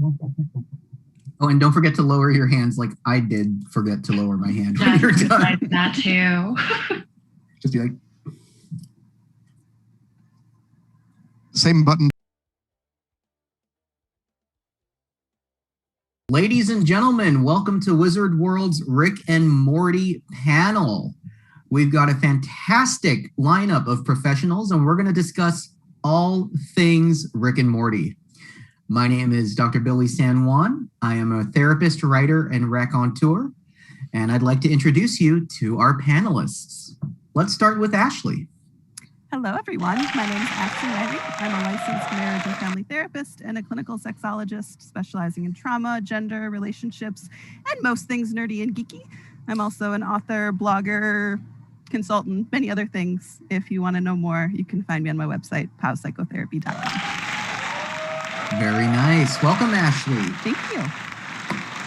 Oh, and don't forget to lower your hands like I did forget to lower my hand when you're done. Like that too. Just be like... Same button. Ladies and gentlemen, welcome to Wizard World's Rick and Morty panel. We've got a fantastic lineup of professionals, and we're going to discuss all things Rick and Morty. My name is Dr. Billy San Juan. I am a therapist, writer, and raconteur, and I'd like to introduce you to our panelists. Let's start with Ashley. Hello, everyone. My name is Ashley Myhre. I'm a licensed marriage and family therapist and a clinical sexologist specializing in trauma, gender, relationships, and most things nerdy and geeky. I'm also an author, blogger, consultant, many other things. If you want to know more, you can find me on my website, powpsychotherapy.com. Very nice. Welcome, Ashley. Thank you.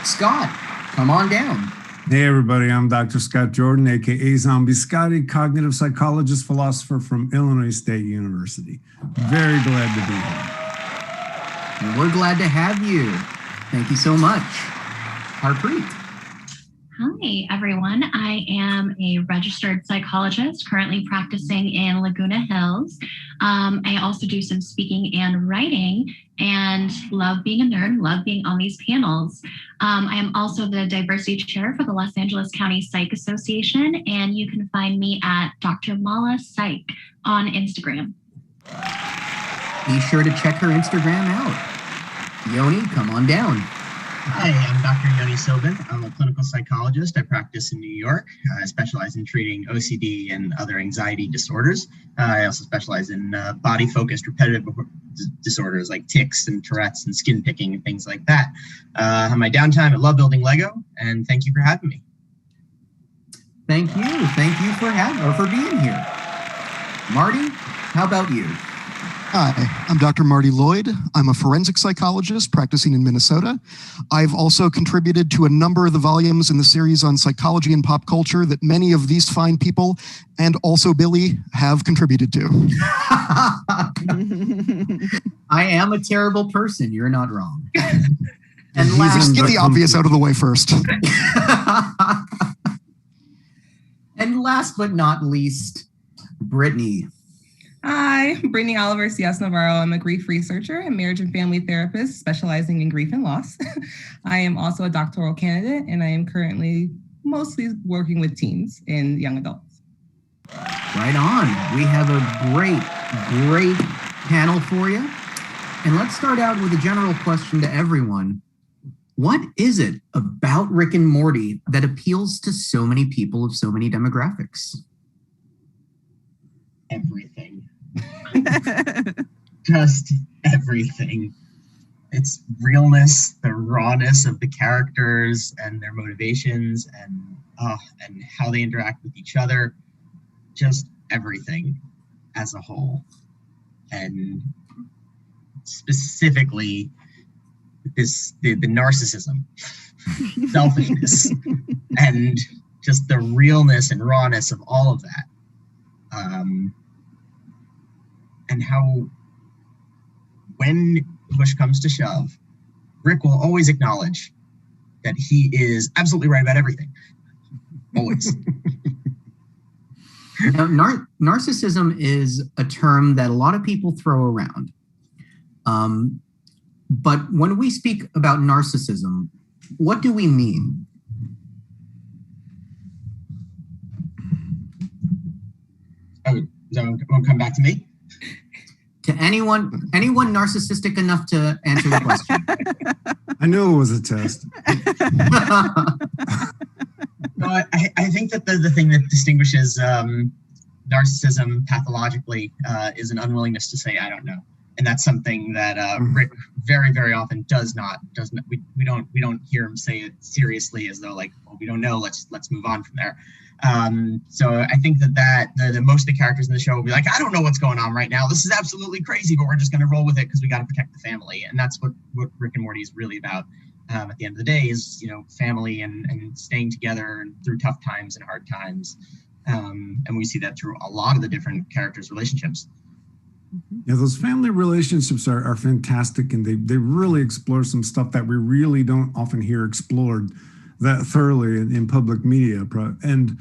Scott, come on down. Hey, everybody. I'm Dr. Scott Jordan, a.k.a. Zombie Scotty, cognitive psychologist, philosopher from Illinois State University. Very glad to be here. And we're glad to have you. Thank you so much. Harpreet. Hi, everyone. I am a registered psychologist currently practicing in Laguna Hills. I also do some speaking and writing and love being a nerd, love being on these panels. I am also the diversity chair for the Los Angeles County Psych Association, and you can find me at Dr. Malla Psych on Instagram. Be sure to check her Instagram out. Yoni, come on down. Hi, I'm Dr. Yoni Sobin. I'm a clinical psychologist. I practice in New York. I specialize in treating OCD and other anxiety disorders. I also specialize in body-focused repetitive disorders like tics and Tourette's and skin picking and things like that. On my downtime, I love building Lego, and thank you for having me. Thank you. Thank you for being here. Marty, how about you? Hi, I'm Dr. Marty Lloyd. I'm a forensic psychologist practicing in Minnesota. I've also contributed to a number of the volumes in the series on psychology and pop culture that many of these fine people, and also Billy, have contributed to. I am a terrible person. You're not wrong. And just get the obvious out of the way first. And last but not least, Brittani. Hi, Brittani Oliver Silas Navaro. I'm a grief researcher and marriage and family therapist specializing in grief and loss. I am also a doctoral candidate, and I am currently mostly working with teens and young adults. Right on. We have a great panel for you. And let's start out with a general question to everyone. What is it about Rick and Morty that appeals to so many people of so many demographics? Everything. Just everything. It's realness, the rawness of the characters and their motivations and how they interact with each other. Just everything as a whole. And specifically the narcissism, selfishness, and just the realness and rawness of all of that. And how, when push comes to shove, Rick will always acknowledge that he is absolutely right about everything. Always. Now, narcissism is a term that a lot of people throw around. But when we speak about narcissism, what do we mean? Oh, won't come back to me? To anyone narcissistic enough to answer the question. I knew it was a test. No, I think that the thing that distinguishes narcissism pathologically is an unwillingness to say, I don't know. And that's something that Rick very, very often does not. We don't hear him say it seriously as though like, well, we don't know. Let's move on from there. So I think that the most of the characters in the show will be like, I don't know what's going on right now. This is absolutely crazy, but we're just going to roll with it because we got to protect the family. And that's what Rick and Morty is really about. At the end of the day is, family and staying together through tough times and hard times. And we see that through a lot of the different characters' relationships. Yeah, those family relationships are fantastic, and they really explore some stuff that we really don't often hear explored that thoroughly in public media. And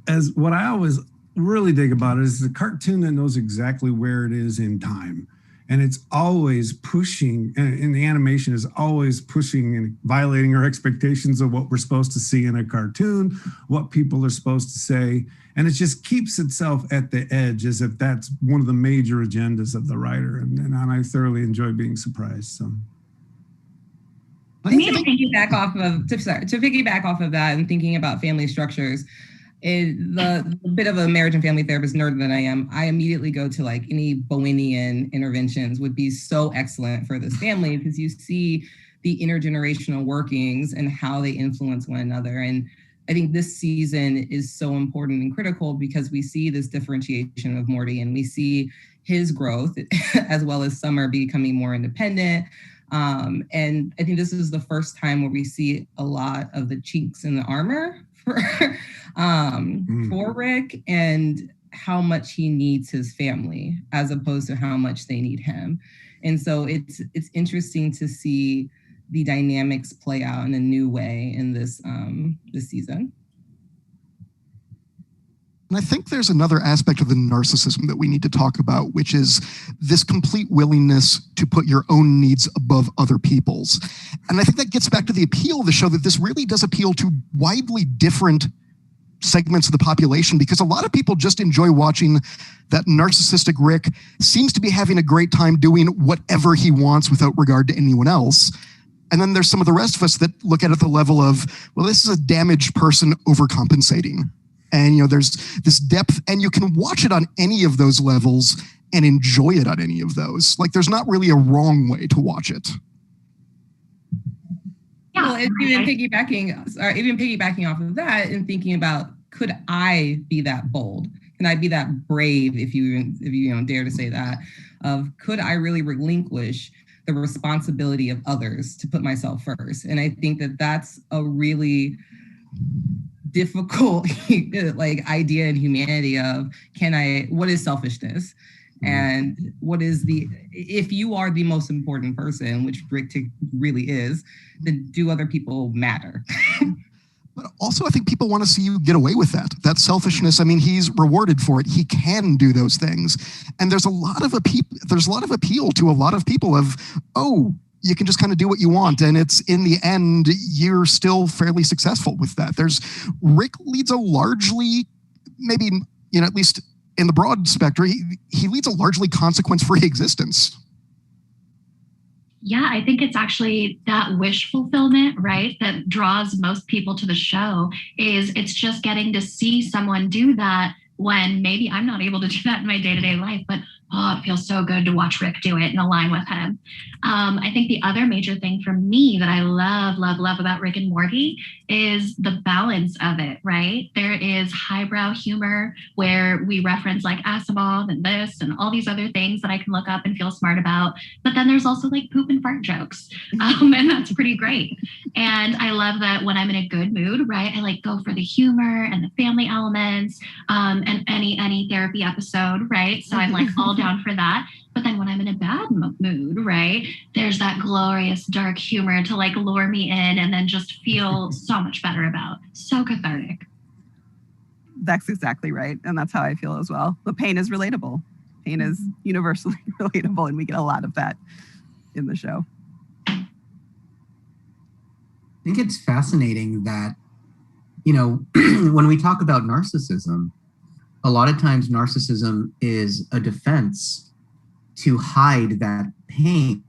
as what I always really dig about it is the cartoon that knows exactly where it is in time. And it's always pushing, and the animation is always pushing and violating our expectations of what we're supposed to see in a cartoon, what people are supposed to say. And it just keeps itself at the edge as if that's one of the major agendas of the writer. And I thoroughly enjoy being surprised. So. To piggyback off of that and thinking about family structures, the bit of a marriage and family therapist nerd that I am, I immediately go to like any Bowenian interventions would be so excellent for this family because you see the intergenerational workings and how they influence one another. And I think this season is so important and critical because we see this differentiation of Morty and we see his growth as well as Summer becoming more independent. And I think this is the first time where we see a lot of the chinks in the armor for Rick and how much he needs his family as opposed to how much they need him. And so it's interesting to see the dynamics play out in a new way in this season. And I think there's another aspect of the narcissism that we need to talk about, which is this complete willingness to put your own needs above other people's. And I think that gets back to the appeal of the show, that this really does appeal to widely different segments of the population, because a lot of people just enjoy watching that narcissistic Rick seems to be having a great time doing whatever he wants without regard to anyone else. And then there's some of the rest of us that look at it at the level of, well, this is a damaged person overcompensating. And, you know, there's this depth, and you can watch it on any of those levels and enjoy it on any of those. Like, there's not really a wrong way to watch it. Yeah. Well, even piggybacking off of that and thinking about, could I be that bold? Can I be that brave, if you dare to say that, of could I really relinquish the responsibility of others to put myself first? And I think that that's a really difficult like idea in humanity of what is selfishness and what is if you are the most important person, which Rick really is, then do other people matter? But also, I think people want to see you get away with that selfishness. I mean, he's rewarded for it. He can do those things. And there's a lot of appeal to a lot of people of, oh, you can just kind of do what you want. And it's in the end, you're still fairly successful with that. Rick leads a largely, maybe, at least in the broad spectrum, he leads a largely consequence-free existence. Yeah, I think it's actually that wish fulfillment, right, that draws most people to the show. It's just getting to see someone do that when maybe I'm not able to do that in my day-to-day life, but it feels so good to watch Rick do it and align with him. I think the other major thing for me that I love about Rick and Morty is the balance of it, right? There is highbrow humor where we reference like Asimov and this and all these other things that I can look up and feel smart about. But then there's also like poop and fart jokes. And that's pretty great. And I love that when I'm in a good mood, right, I like go for the humor and the family elements and any therapy episode, right? So I'm like all down for that. But then when I'm in a bad mood, right, there's that glorious dark humor to like lure me in and then just feel so much better about. So cathartic. That's exactly right. And that's how I feel as well. The pain is relatable. Pain is universally relatable, and we get a lot of that in the show. I think it's fascinating that, when we talk about narcissism, a lot of times narcissism is a defense to hide that pain,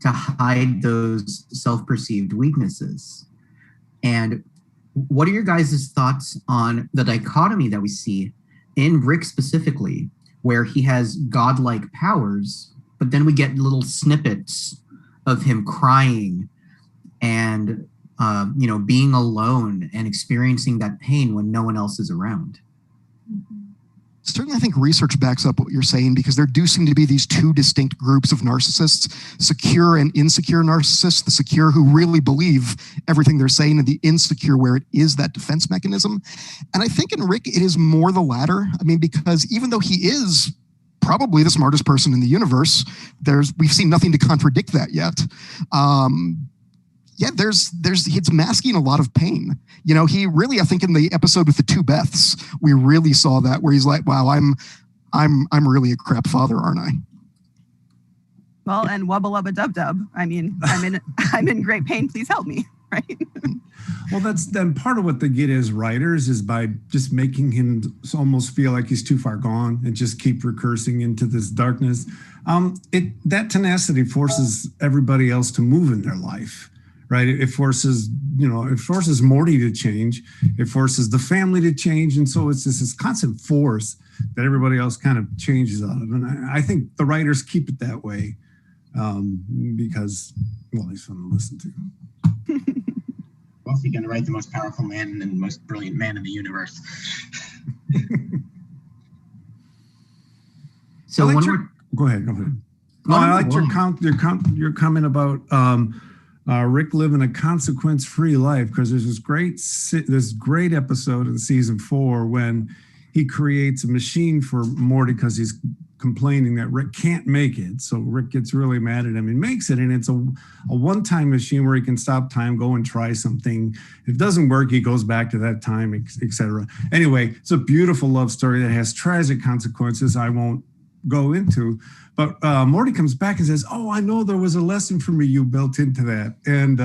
to hide those self-perceived weaknesses. And what are your guys' thoughts on the dichotomy that we see in Rick specifically, where he has godlike powers, but then we get little snippets of him crying and being alone and experiencing that pain when no one else is around? Certainly, I think research backs up what you're saying, because there do seem to be these two distinct groups of narcissists, secure and insecure narcissists, the secure who really believe everything they're saying, and the insecure where it is that defense mechanism. And I think in Rick, it is more the latter. I mean, because even though he is probably the smartest person in the universe. We've seen nothing to contradict that yet. It's masking a lot of pain. You know, he really, I think in the episode with the two Beths, we really saw that, where he's like, wow, I'm really a crap father, aren't I? Well, and wubba lubba dub dub. I mean, I'm in great pain. Please help me. Right. Well, that's then part of what they get as writers is by just making him almost feel like he's too far gone and just keep recursing into this darkness. That tenacity forces everybody else to move in their life, right? It forces Morty to change. It forces the family to change. And so it's this constant force that everybody else kind of changes out of. And I think the writers keep it that way because, well, he's fun to listen to. Well, if you're going to write the most powerful man and most brilliant man in the universe. So go ahead. No, I liked your comment about Rick living a consequence-free life, because there's this great episode in season 4 when he creates a machine for Morty because he's complaining that Rick can't make it. So Rick gets really mad at him and makes it. And it's a one-time machine where he can stop time, go and try something. If it doesn't work, he goes back to that time, etc. Anyway, it's a beautiful love story that has tragic consequences I won't go into. But Morty comes back and says, oh, I know there was a lesson for me you built into that. And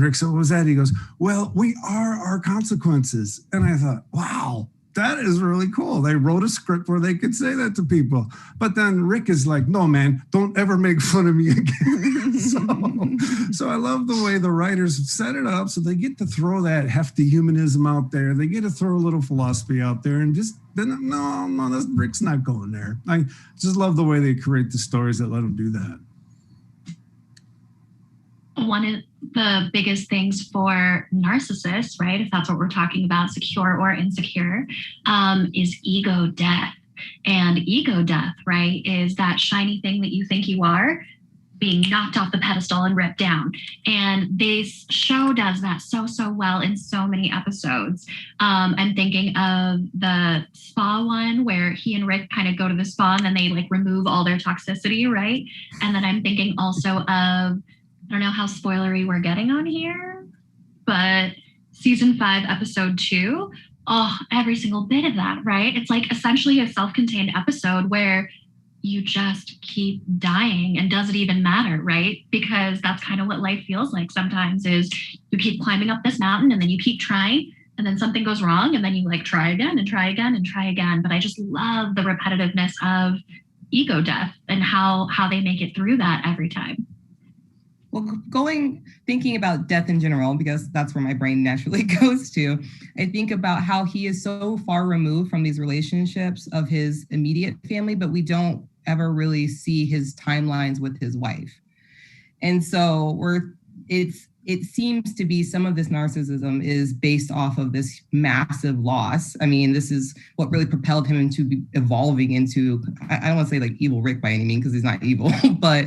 Rick said, what was that? He goes, well, we are our consequences. And I thought, wow, that is really cool. They wrote a script where they could say that to people. But then Rick is like, no, man, don't ever make fun of me again. so I love the way the writers set it up. So they get to throw that hefty humanism out there. They get to throw a little philosophy out there and no, Rick's not going there. I just love the way they create the stories that let them do that. One of the biggest things for narcissists, right, if that's what we're talking about, secure or insecure, is ego death. And ego death, right, is that shiny thing that you think you are being knocked off the pedestal and ripped down. And this show does that so well in so many episodes. I'm thinking of the spa one where he and Rick kind of go to the spa and then they like remove all their toxicity, right? And then I'm thinking also of, I don't know how spoilery we're getting on here, but season 5, episode 2, every single bit of that, right? It's like essentially a self-contained episode where you just keep dying, and does it even matter, right? Because that's kind of what life feels like sometimes, is you keep climbing up this mountain and then you keep trying and then something goes wrong and then you like try again and try again and try again. But I just love the repetitiveness of ego death and how they make it through that every time. Well, thinking about death in general, because that's where my brain naturally goes to, I think about how he is so far removed from these relationships of his immediate family, but we don't ever really see his timelines with his wife. And so it seems to be some of this narcissism is based off of this massive loss. I mean, this is what really propelled him into evolving into, I don't want to say like evil Rick by any means, because he's not evil, but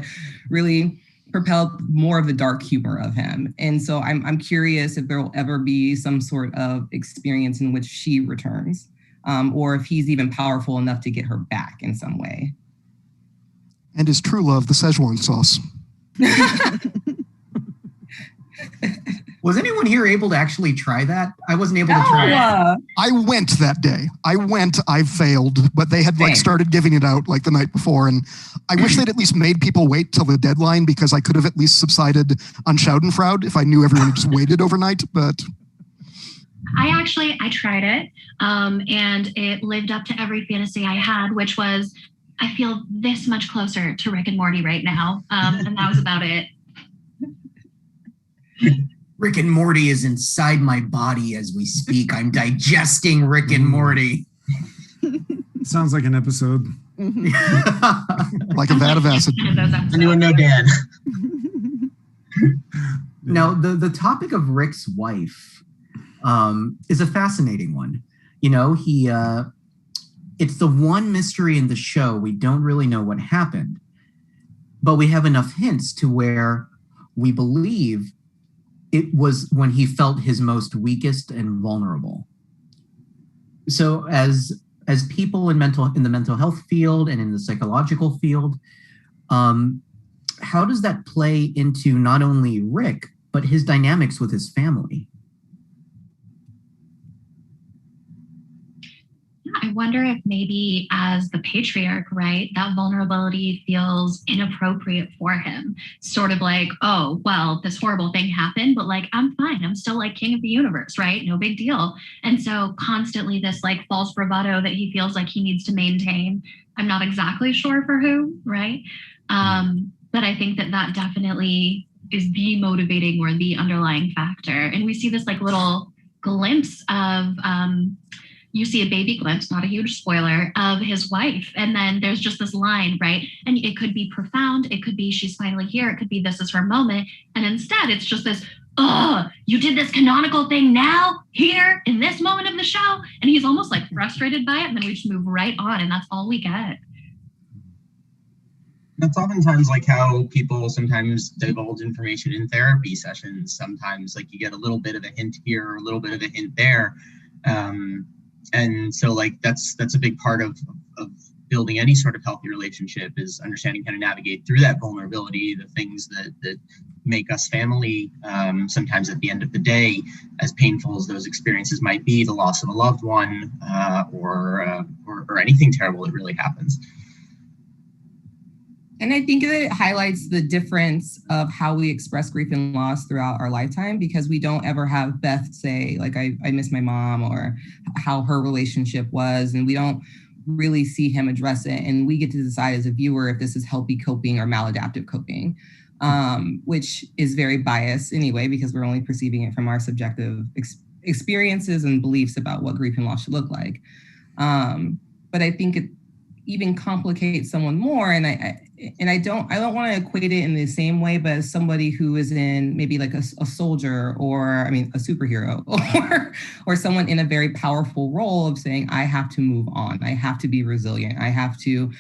really propelled more of the dark humor of him. And so I'm curious if there will ever be some sort of experience in which she returns, or if he's even powerful enough to get her back in some way. And his true love, the Szechuan sauce. Was anyone here able to actually try that? I wasn't able to try it. I went that day. I failed, but they had started giving it out like the night before. And I wish they'd at least made people wait till the deadline, because I could have at least subsided on Schadenfreude if I knew everyone had just waited overnight. But I tried it, and it lived up to every fantasy I had, which was, I feel this much closer to Rick and Morty right now. And that was about it. Rick and Morty is inside my body as we speak. I'm digesting Rick and Morty. Sounds like an episode. Like a vat of acid. Anyone know Dan? Now, the topic of Rick's wife is a fascinating one. You know, it's the one mystery in the show. We don't really know what happened, but we have enough hints to where we believe it was when he felt his most weakest and vulnerable. So as as people in the mental health field and in the psychological field, how does that play into not only Rick, but his dynamics with his family? I wonder if maybe as the patriarch, right, that vulnerability feels inappropriate for him. Sort of like, oh, well, this horrible thing happened, but like, I'm fine. I'm still like king of the universe, right? No big deal. And so constantly this like false bravado that he feels like he needs to maintain. I'm not exactly sure for who, right? But I think that definitely is the motivating or the underlying factor. And we see this like little glimpse of, you see a baby glimpse, not a huge spoiler, of his wife. And then there's just this line, right? And it could be profound. It could be she's finally here. It could be this is her moment. And instead it's just this, oh, you did this canonical thing now, here, in this moment of the show. And he's almost like frustrated by it. And then we just move right on. And that's all we get. That's oftentimes like how people sometimes divulge information in therapy sessions. Sometimes like you get a little bit of a hint here or a little bit of a hint there. And so like that's a big part of building any sort of healthy relationship, is understanding how to navigate through that vulnerability, the things that make us family. Sometimes at the end of the day, as painful as those experiences might be, the loss of a loved one, or anything terrible that really happens. And I think that it highlights the difference of how we express grief and loss throughout our lifetime, because we don't ever have Beth say, like, I miss my mom, or how her relationship was. And we don't really see him address it. And we get to decide as a viewer if this is healthy coping or maladaptive coping, which is very biased anyway, because we're only perceiving it from our subjective experiences and beliefs about what grief and loss should look like. But I think it even complicates someone more. And I don't want to equate it in the same way, but as somebody who is in maybe like a soldier, or a superhero, or someone in a very powerful role of saying, I have to move on. I have to be resilient. I have to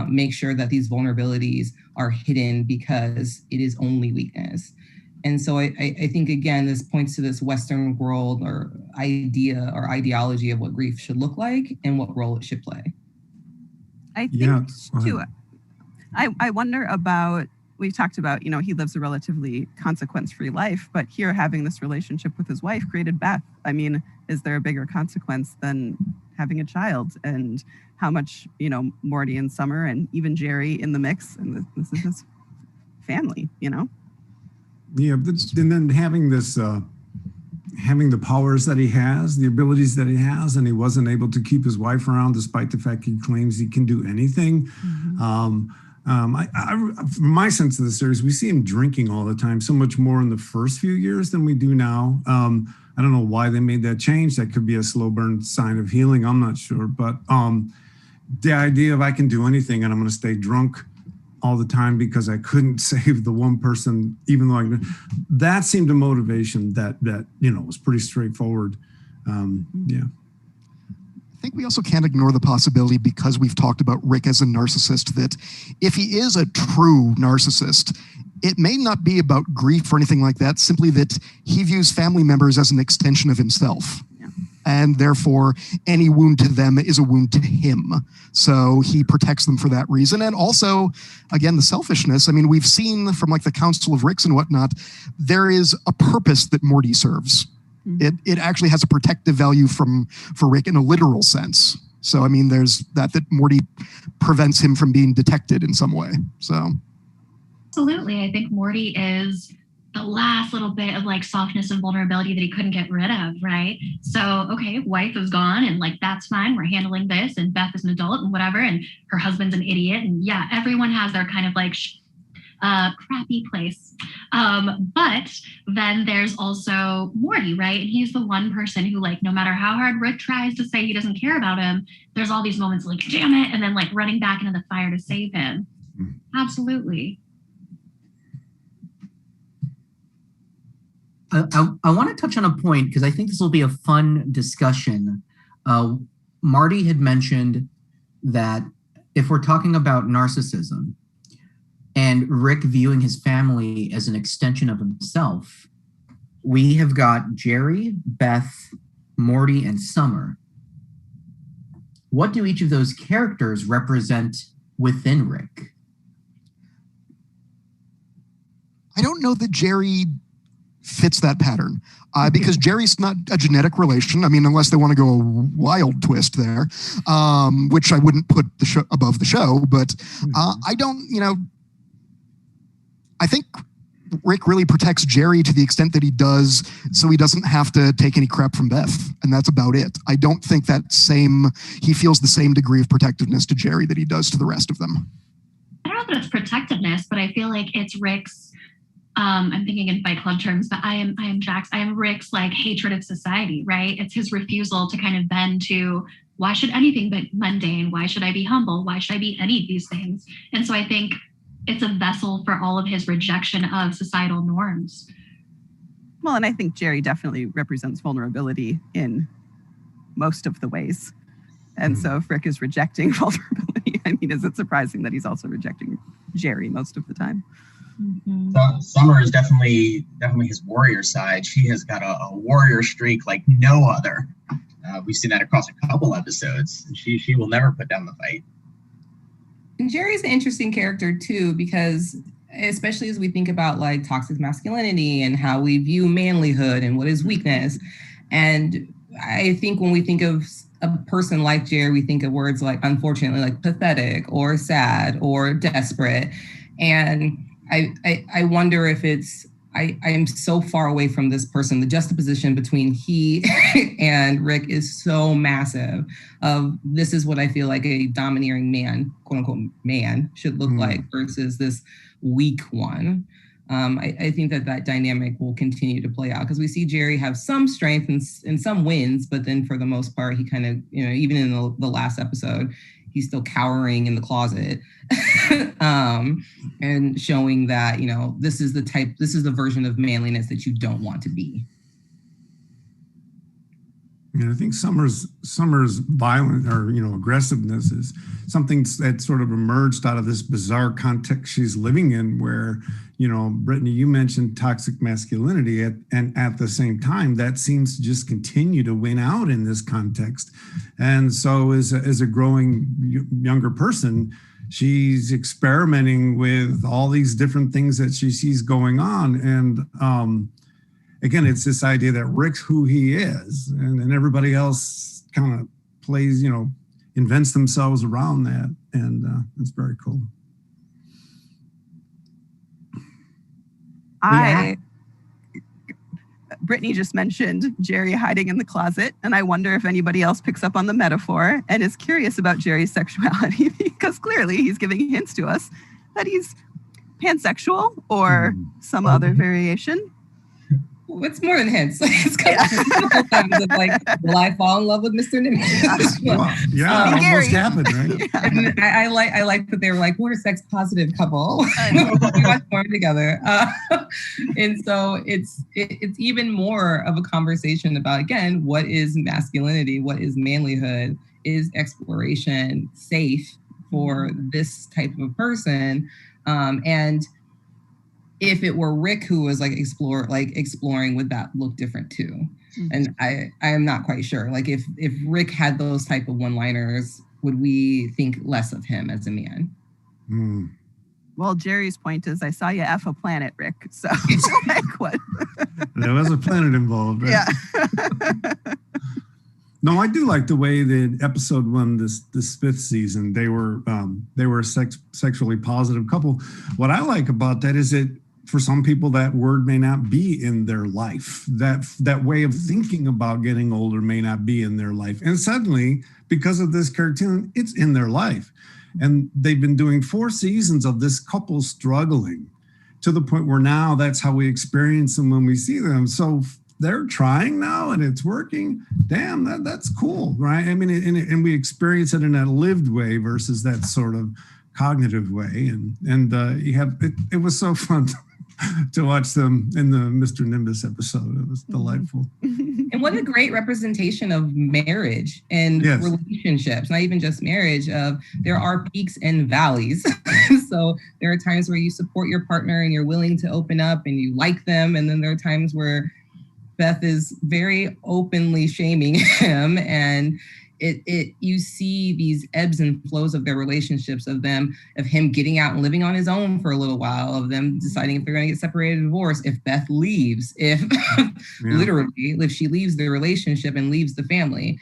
make sure that these vulnerabilities are hidden because it is only weakness. And so I think, again, this points to this Western world or idea or ideology of what grief should look like and what role it should play. I think too, I wonder about, we talked about, he lives a relatively consequence-free life, but here having this relationship with his wife created Beth. I mean, is there a bigger consequence than having a child? And how much, Morty and Summer and even Jerry in the mix, and this is his family, Yeah, and then having this, having the powers that he has, the abilities that he has, and he wasn't able to keep his wife around despite the fact he claims he can do anything. Mm-hmm. From my sense of the series, we see him drinking all the time, so much more in the first few years than we do now. I don't know why they made that change. That could be a slow burn sign of healing. I'm not sure. But the idea of I can do anything and I'm going to stay drunk all the time because I couldn't save the one person, even though that seemed a motivation that was pretty straightforward. Yeah. I think we also can't ignore the possibility, because we've talked about Rick as a narcissist, that if he is a true narcissist, it may not be about grief or anything like that, simply that he views family members as an extension of himself. And therefore, any wound to them is a wound to him. So he protects them for that reason. And also, again, the selfishness. I mean, we've seen from like the Council of Ricks and whatnot, there is a purpose that Morty serves. Mm-hmm. It actually has a protective value for Rick in a literal sense. So, I mean, there's that Morty prevents him from being detected in some way. So, absolutely. I think Morty is the last little bit of like softness and vulnerability that he couldn't get rid of, right? So, okay, wife is gone and like, that's fine. We're handling this, and Beth is an adult and whatever, and her husband's an idiot. And yeah, everyone has their kind of like crappy place. But then there's also Morty, right? And he's the one person who, like, no matter how hard Rick tries to say he doesn't care about him, there's all these moments like, damn it, and then like running back into the fire to save him. Absolutely. I want to touch on a point, because I think this will be a fun discussion. Marty had mentioned that if we're talking about narcissism and Rick viewing his family as an extension of himself, we have got Jerry, Beth, Morty, and Summer. what do each of those characters represent within Rick? I don't know that Jerry fits that pattern because Jerry's not a genetic relation. I mean, unless they want to go a wild twist there, which I wouldn't put the show above the show. But I don't, I think Rick really protects Jerry to the extent that he does, so he doesn't have to take any crap from Beth, and that's about it. I don't think he feels the same degree of protectiveness to Jerry that he does to the rest of them. I don't know that it's protectiveness, but I feel like it's Rick's. I'm thinking in Fight Club terms, but I am Jax. I am Rick's like hatred of society, right? It's his refusal to kind of bend to why should anything be mundane? Why should I be humble? Why should I be any of these things? And so I think it's a vessel for all of his rejection of societal norms. Well, and I think Jerry definitely represents vulnerability in most of the ways. And so if Rick is rejecting vulnerability, I mean, is it surprising that he's also rejecting Jerry most of the time? Mm-hmm. So Summer is definitely his warrior side. She has got a warrior streak like no other. We've seen that across a couple episodes. She will never put down the fight. And Jerry's an interesting character too, because especially as we think about like toxic masculinity and how we view manlyhood and what is weakness. And I think when we think of a person like Jerry, we think of words like, unfortunately, like pathetic or sad or desperate. And I wonder if I am so far away from this person. The juxtaposition between he and Rick is so massive. This is what I feel like a domineering man, quote unquote, man should look like versus this weak one. I think that dynamic will continue to play out because we see Jerry have some strength and some wins, but then for the most part, he kind of, even in the last episode, he's still cowering in the closet and showing that, this is the version of manliness that you don't want to be. Yeah, I think Summer's violent or aggressiveness is something that sort of emerged out of this bizarre context she's living in, where Brittani, you mentioned toxic masculinity, and at the same time that seems to just continue to win out in this context. And so as a growing younger person, she's experimenting with all these different things that she sees going on, and again, it's this idea that Rick's who he is, and everybody else kind of plays, invents themselves around that. And it's very cool. Brittani just mentioned Jerry hiding in the closet, and I wonder if anybody else picks up on the metaphor and is curious about Jerry's sexuality, because clearly he's giving hints to us that he's pansexual or some other variation. It's more than hints. It's kind of times of like, will I fall in love with Mr. Nimitz? Almost happened, right? Yeah. And I like that they were like, we're a sex positive couple. We watch porn together, and so it's even more of a conversation about, again, what is masculinity, what is manlyhood, is exploration safe for this type of person, and if it were Rick who was exploring, would that look different too? Mm-hmm. And I am not quite sure. Like if Rick had those type of one-liners, would we think less of him as a man? Mm. Well, Jerry's point is, I saw you F a planet, Rick. So like what? There was a planet involved, right? Yeah. No, I do like the way that episode 1, this fifth season, they were a sexually positive couple. What I like about that is that for some people that word may not be in their life. That way of thinking about getting older may not be in their life. And suddenly, because of this cartoon, it's in their life. And they've been doing 4 seasons of this couple struggling to the point where now that's how we experience them when we see them. So they're trying now and it's working. Damn, that's cool, right? I mean, and we experience it in a lived way versus that sort of cognitive way. And you have it was so fun to watch them in the Mr. Nimbus episode. It was delightful. And what a great representation of marriage and relationships, not even just marriage, there are peaks and valleys. So there are times where you support your partner and you're willing to open up and you like them. And then there are times where Beth is very openly shaming him, and you see these ebbs and flows of their relationships, of him getting out and living on his own for a little while, of them deciding if they're going to get separated or divorced, if Beth leaves, literally, if she leaves the relationship and leaves the family.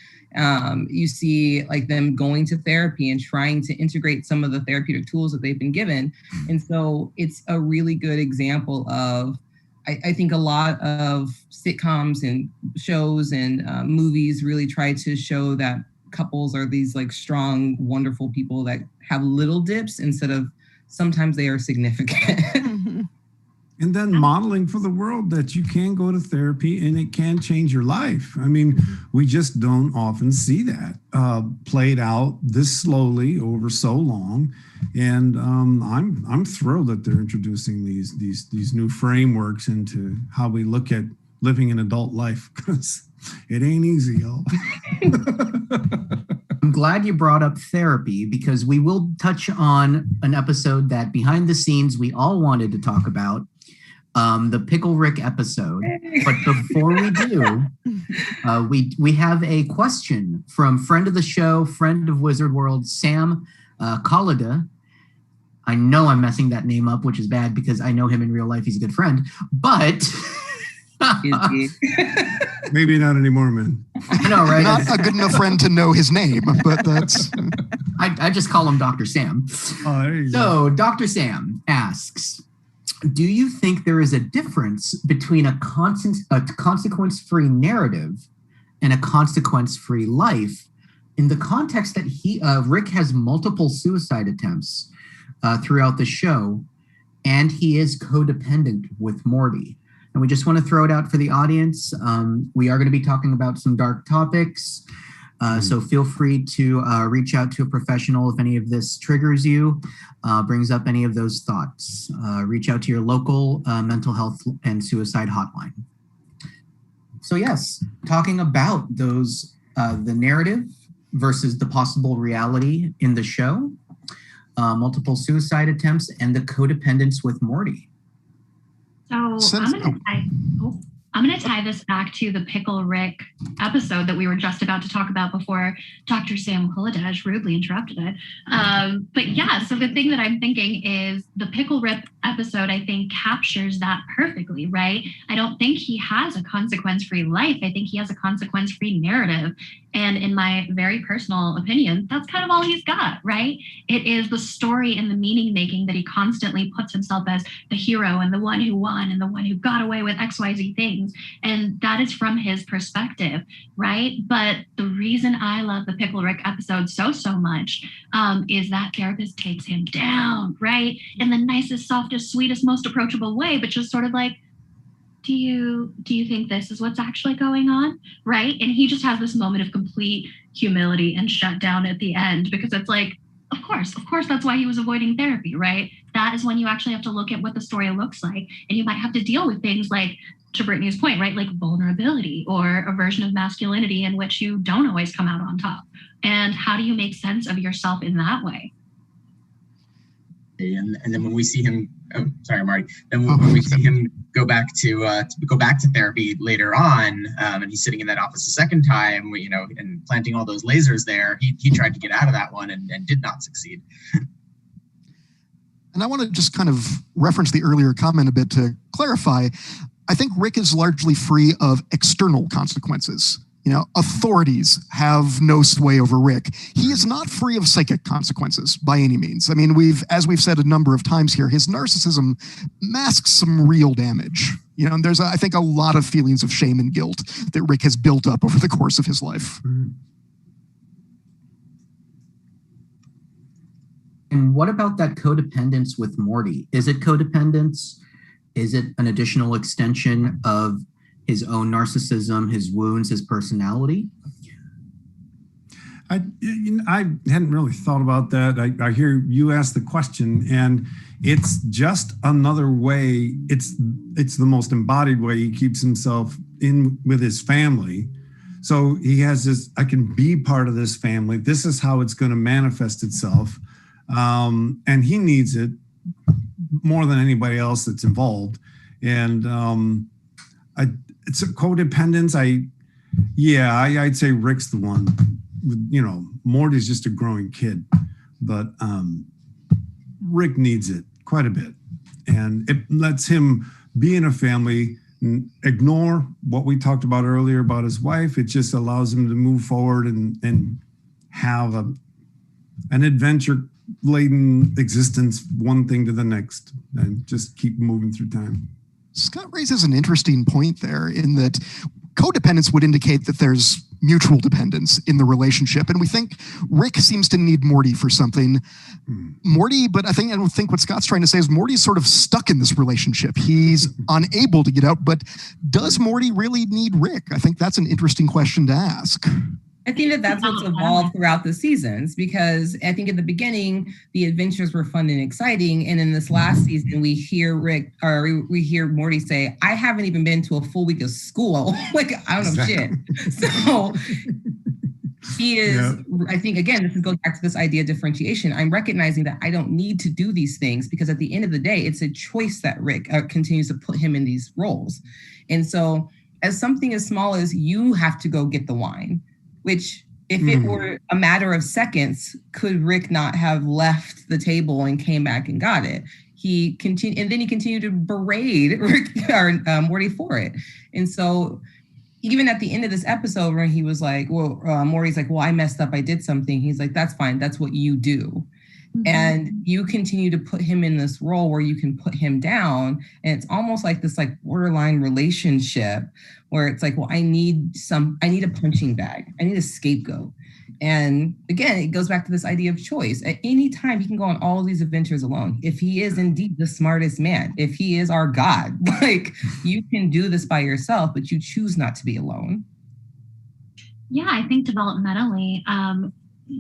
You see like them going to therapy and trying to integrate some of the therapeutic tools that they've been given. And so it's a really good example of, I think a lot of sitcoms and shows and movies really try to show that couples are these like strong, wonderful people that have little dips instead of sometimes they are significant. And then modeling for the world that you can go to therapy and it can change your life. I mean, we just don't often see that played out this slowly over so long. And I'm thrilled that they're introducing these new frameworks into how we look at living an adult life, because it ain't easy, y'all. I'm glad you brought up therapy, because we will touch on an episode that behind the scenes we all wanted to talk about. The Pickle Rick episode. But before we do, we have a question from friend of the show, friend of Wizard World, Sam Collida. I know I'm messing that name up, which is bad because I know him in real life. He's a good friend, but maybe not anymore, man. I know, right? Not a good enough friend to know his name, but that's. I just call him Dr. Sam. Oh, there you go. Dr. Sam asks, do you think there is a difference between a consequence-free narrative and a consequence-free life in the context that Rick has multiple suicide attempts throughout the show, and he is codependent with Morty? And we just want to throw it out for the audience. We are going to be talking about some dark topics. So feel free to reach out to a professional if any of this triggers you, brings up any of those thoughts. Reach out to your local mental health and suicide hotline. So yes, talking about those, the narrative versus the possible reality in the show, multiple suicide attempts, and the codependence with Morty. So I'm going to tie this back to the Pickle Rick episode that we were just about to talk about before Dr. Sam Kolodesh rudely interrupted it. But yeah, so the thing that I'm thinking is the Pickle Rick episode, I think, captures that perfectly, right? I don't think he has a consequence-free life. I think he has a consequence-free narrative. And in my very personal opinion, that's kind of all he's got, right? It is the story and the meaning making that he constantly puts himself as the hero and the one who won and the one who got away with XYZ things. And that is from his perspective, right? But the reason I love the Pickle Rick episode so much is that therapist takes him down, right? In the nicest, softest, sweetest, most approachable way, but just sort of like, do you think this is what's actually going on? Right? And he just has this moment of complete humility and shutdown at the end, because it's like, of course, that's why he was avoiding therapy, right? That is when you actually have to look at what the story looks like. And you might have to deal with things like, to Brittany's point, right? Like vulnerability or a version of masculinity in which you don't always come out on top. And how do you make sense of yourself in that way? And then when we see him, sorry, Marty. Then when we see him go back to therapy later on, and he's sitting in that office a second time, and planting all those lasers there, he tried to get out of that one and did not succeed. And I want to just kind of reference the earlier comment a bit to clarify. I think Rick is largely free of external consequences. Authorities have no sway over Rick. He is not free of psychic consequences by any means. I mean, as we've said a number of times here, his narcissism masks some real damage. And there's, I think, a lot of feelings of shame and guilt that Rick has built up over the course of his life. And what about that codependence with Morty? Is it codependence? Is it an additional extension of his own narcissism, his wounds, his personality? I hadn't really thought about that. I hear you ask the question, and it's just another way. It's the most embodied way he keeps himself in with his family. So he has this, I can be part of this family. This is how it's going to manifest itself. And he needs it more than anybody else that's involved. And it's a codependence. I'd say Rick's the one. Morty's just a growing kid, but Rick needs it quite a bit. And it lets him be in a family, ignore what we talked about earlier about his wife. It just allows him to move forward and have an adventure-laden existence, one thing to the next, and just keep moving through time. Scott raises an interesting point there in that codependence would indicate that there's mutual dependence in the relationship. And we think Rick seems to need Morty for something. Morty, but I don't think what Scott's trying to say is Morty's sort of stuck in this relationship. He's unable to get out, but does Morty really need Rick? I think that's an interesting question to ask. I think that that's what's evolved throughout the seasons, because I think at the beginning, the adventures were fun and exciting. And in this last season, we hear Morty say, I haven't even been to a full week of school. Like, I don't know shit. So he is, I think, again, this goes back to this idea of differentiation. I'm recognizing that I don't need to do these things because at the end of the day, it's a choice that Rick continues to put him in these roles. And so as something as small as you have to go get the wine, which if it were a matter of seconds, could Rick not have left the table and came back and got it? He continued, and then he continued to berate Morty for it. And so even at the end of this episode where he was like, Morty's like, well, I messed up. I did something. He's like, that's fine. That's what you do. Mm-hmm. And you continue to put him in this role where you can put him down. And it's almost like this like borderline relationship where it's like, well, I need a punching bag. I need a scapegoat. And again, it goes back to this idea of choice. At any time, he can go on all of these adventures alone. If he is indeed the smartest man, if he is our God, like you can do this by yourself, but you choose not to be alone. Yeah, I think developmentally,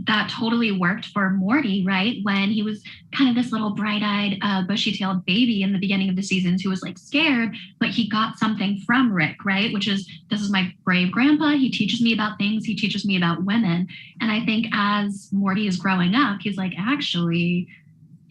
that totally worked for Morty, right? When he was kind of this little bright-eyed, bushy-tailed baby in the beginning of the seasons who was like scared, but he got something from Rick, right? Which is, this is my brave grandpa. He teaches me about things. He teaches me about women. And I think as Morty is growing up, he's like, actually,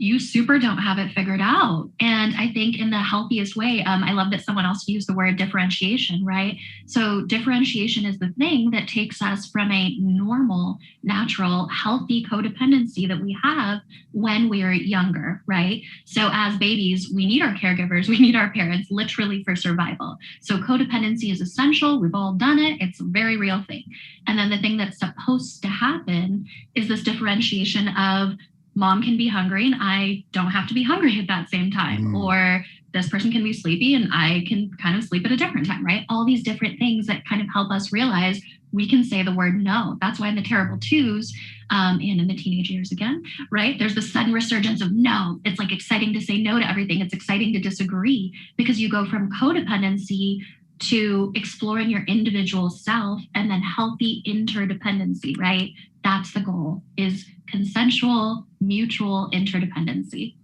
you super don't have it figured out. And I think in the healthiest way, I love that someone else used the word differentiation, right? So differentiation is the thing that takes us from a normal, natural, healthy codependency that we have when we're younger, right? So as babies, we need our caregivers, we need our parents literally for survival. So codependency is essential. We've all done it. It's a very real thing. And then the thing that's supposed to happen is this differentiation of mom can be hungry and I don't have to be hungry at that same time. Or this person can be sleepy and I can kind of sleep at a different time, right? All these different things that kind of help us realize we can say the word no. That's why in the terrible twos and in the teenage years again, right? There's the sudden resurgence of no. It's like exciting to say no to everything. It's exciting to disagree because you go from codependency to exploring your individual self and then healthy interdependency, right? That's the goal, is consensual, mutual interdependency.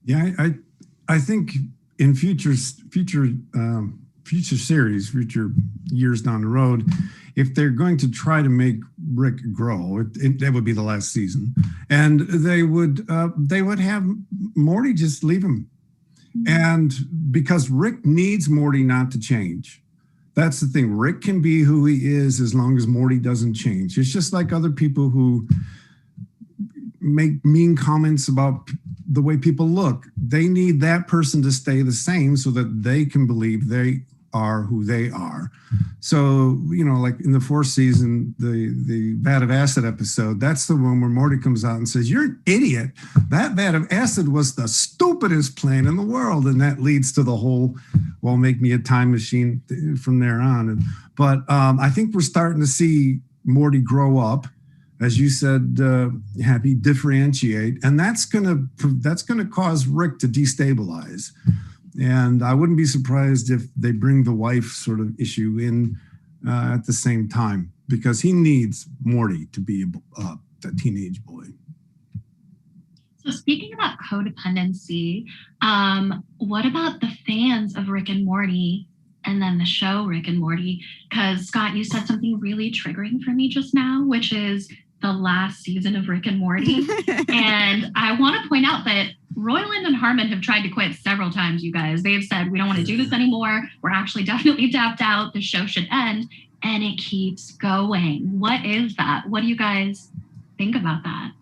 Yeah, I think in future series, future years down the road, if they're going to try to make Rick grow, that would be the last season, and they would have Morty just leave him. And because Rick needs Morty not to change. That's the thing. Rick can be who he is as long as Morty doesn't change. It's just like other people who make mean comments about the way people look. They need that person to stay the same so that they can believe they are who they are. So, like in the fourth season, the vat of acid episode, that's the one where Morty comes out and says, "You're an idiot. That vat of acid was the stupidest plan in the world." And that leads to the whole, well, make me a time machine from there on. But I think we're starting to see Morty grow up. As you said, Happy, differentiate. And that's gonna cause Rick to destabilize. And I wouldn't be surprised if they bring the wife sort of issue in at the same time, because he needs Morty to be a teenage boy. So speaking about codependency, what about the fans of Rick and Morty and then the show Rick and Morty? Because Scott, you said something really triggering for me just now, which is the last season of Rick and Morty. And I want to point out that Roiland and Harmon have tried to quit several times, you guys. They have said, we don't want to do this anymore. We're actually definitely tapped out. The show should end. and it keeps going. What is that? What do you guys think about that?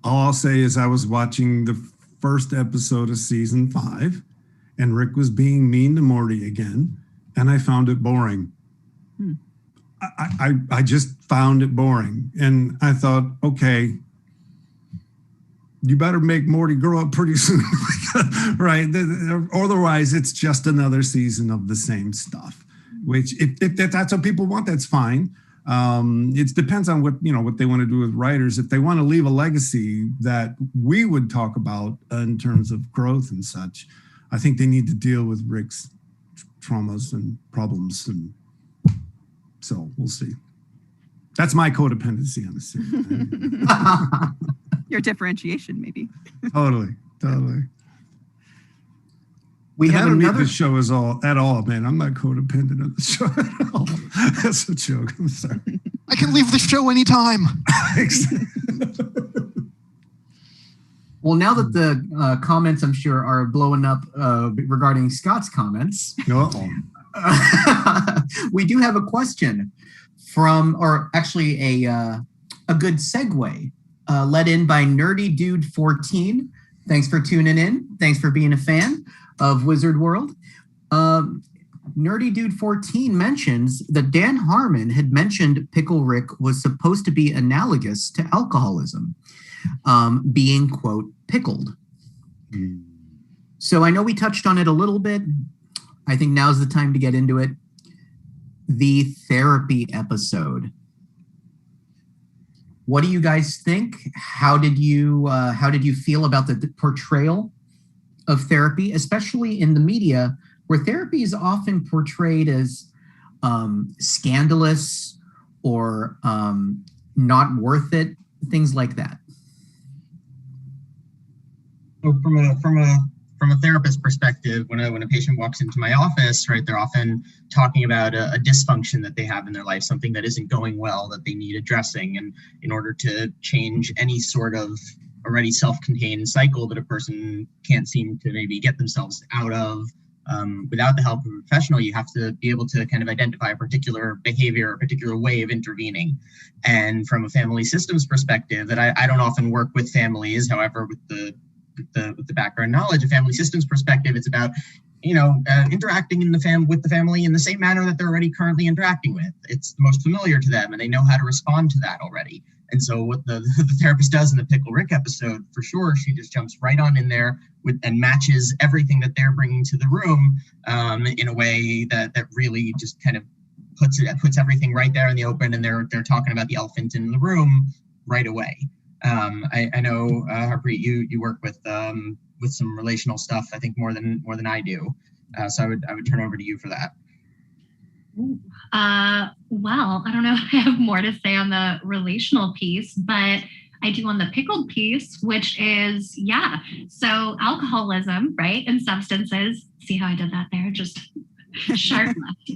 All I'll say is I was watching the first episode of season 5, and Rick was being mean to Morty again, and I found it boring. I just found it boring, and I thought, okay, you better make Morty grow up pretty soon, right? Otherwise, it's just another season of the same stuff. Which, if that's what people want, that's fine. It depends on what they want to do with writers. If they want to leave a legacy that we would talk about in terms of growth and such, I think they need to deal with Rick's traumas and problems, and so we'll see. That's my codependency on the series. Your differentiation, maybe. Totally. We have I don't another need the show at all, man. I'm not codependent on the show at all. That's a joke. I'm sorry. I can leave the show anytime. Well, now that the comments, I'm sure, are blowing up regarding Scott's comments, we do have a question from, or actually a good segue, led in by Nerdy Dude 14. Thanks for tuning in. Thanks for being a fan of Wizard World. Nerdy Dude 14 mentions that Dan Harmon had mentioned Pickle Rick was supposed to be analogous to alcoholism, being, quote, pickled. So I know we touched on it a little bit. I think now's the time to get into it. The therapy episode. What do you guys think? How did you feel about the portrayal of therapy, especially in the media, where therapy is often portrayed as scandalous or not worth it, things like that? So from a therapist perspective, when a patient walks into my office, right, they're often talking about a dysfunction that they have in their life, something that isn't going well, that they need addressing. And in order to change any sort of already self-contained cycle that a person can't seem to maybe get themselves out of without the help of a professional, you have to be able to kind of identify a particular behavior, a particular way of intervening. And from a family systems perspective, that I don't often work with families, however, with the background knowledge of family systems perspective, it's about interacting with the family in the same manner that they're already currently interacting with. It's the most familiar to them, and they know how to respond to that already. And so what the therapist does in the Pickle Rick episode, for sure, she just jumps right on in there and matches everything that they're bringing to the room in a way that really just kind of puts everything right there in the open, and they're talking about the elephant in the room right away. I know, Harpreet, you work with some relational stuff, I think more than I do. So I would turn over to you for that. Well, I don't know if I have more to say on the relational piece, but I do on the pickled piece, which is, so alcoholism, right, and substances. See how I did that there? Just sharp left.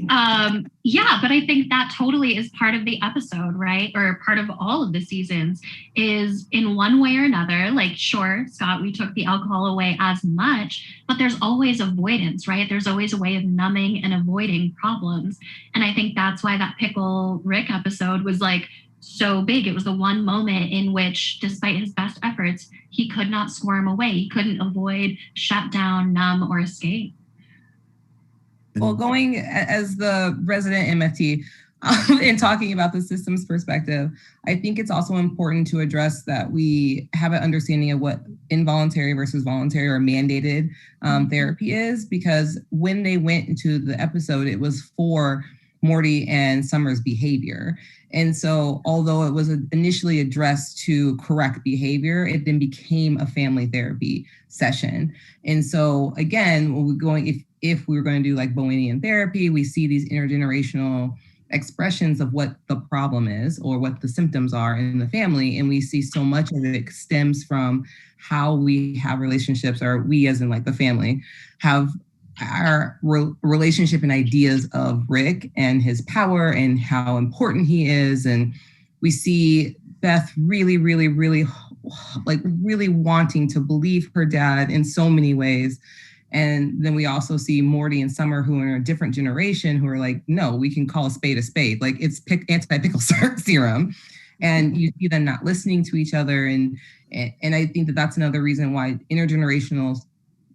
But I think that totally is part of the episode, right? Or part of all of the seasons is in one way or another, like, sure, Scott, we took the alcohol away as much, but there's always avoidance, right? There's always a way of numbing and avoiding problems. And I think that's why that Pickle Rick episode was like so big. It was the one moment in which, despite his best efforts, he could not squirm away. He couldn't avoid, shut down, numb, or escape. Well, going as the resident MFT and talking about the systems perspective, I think it's also important to address that we have an understanding of what involuntary versus voluntary or mandated therapy is, because when they went into the episode, it was for Morty and Summer's behavior. And so although it was initially addressed to correct behavior, it then became a family therapy session. And so again, when we're going, if we were going to do like Bohemian therapy, we see these intergenerational expressions of what the problem is or what the symptoms are in the family. And we see so much of it stems from how we have relationships, or we as in like the family have our relationship and ideas of Rick and his power and how important he is. And we see Beth really, really, really, like really wanting to believe her dad in so many ways. And then we also see Morty and Summer, who are in a different generation, who are like, no, we can call a spade a spade. Like, it's anti-pickle serum. And you see them not listening to each other. And I think that that's another reason why intergenerational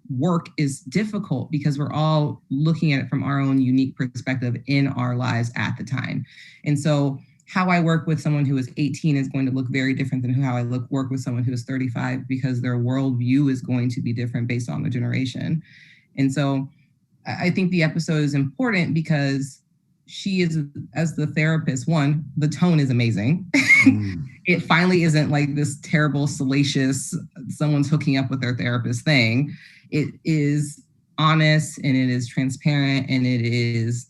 work is difficult, because we're all looking at it from our own unique perspective in our lives at the time. And so how I work with someone who is 18 is going to look very different than how I work with someone who is 35, because their worldview is going to be different based on the generation. And so I think the episode is important because she is, as the therapist, one, the tone is amazing. It finally isn't like this terrible, salacious, someone's hooking up with their therapist thing. It is honest, and it is transparent, and it is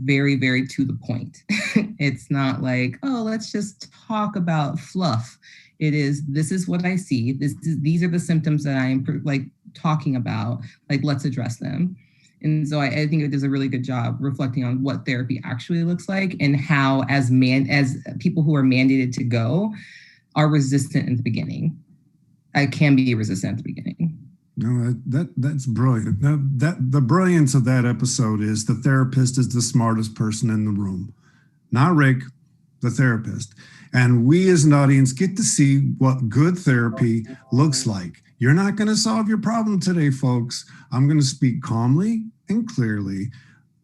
very, very to the point. It's not like, oh, let's just talk about fluff. It is, this is what I see. These are the symptoms that I am like talking about. Like, let's address them. And so I think it does a really good job reflecting on what therapy actually looks like, and how as people who are mandated to go are resistant in the beginning. I can be resistant at the beginning. No, that's brilliant. The brilliance of that episode is the therapist is the smartest person in the room, not Rick, the therapist. And we as an audience get to see what good therapy looks like. You're not going to solve your problem today, folks. I'm going to speak calmly and clearly,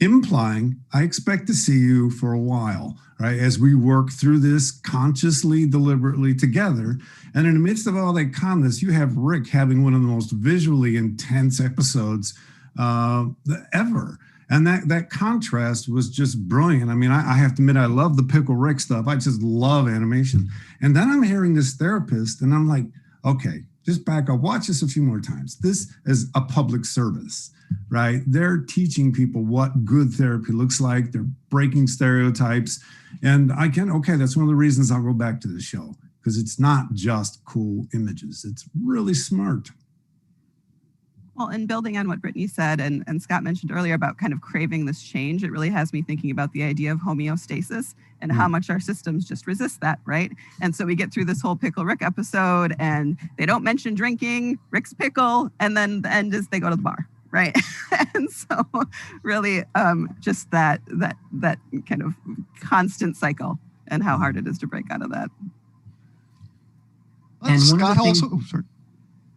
implying I expect to see you for a while, right? As we work through this consciously, deliberately together. And in the midst of all that calmness, you have Rick having one of the most visually intense episodes ever. And that contrast was just brilliant. I mean, I have to admit, I love the Pickle Rick stuff. I just love animation. And then I'm hearing this therapist, and I'm like, okay, just back up, watch this a few more times. This is a public service, right? They're teaching people what good therapy looks like. They're breaking stereotypes. And that's one of the reasons I'll go back to the show, because it's not just cool images. It's really smart. Well, and building on what Brittany said and Scott mentioned earlier about kind of craving this change, it really has me thinking about the idea of homeostasis and how much our systems just resist that, right? And so we get through this whole Pickle Rick episode, and they don't mention drinking, Rick's pickle, and then the end is they go to the bar, right? And so really just that kind of constant cycle, and how hard it is to break out of that. And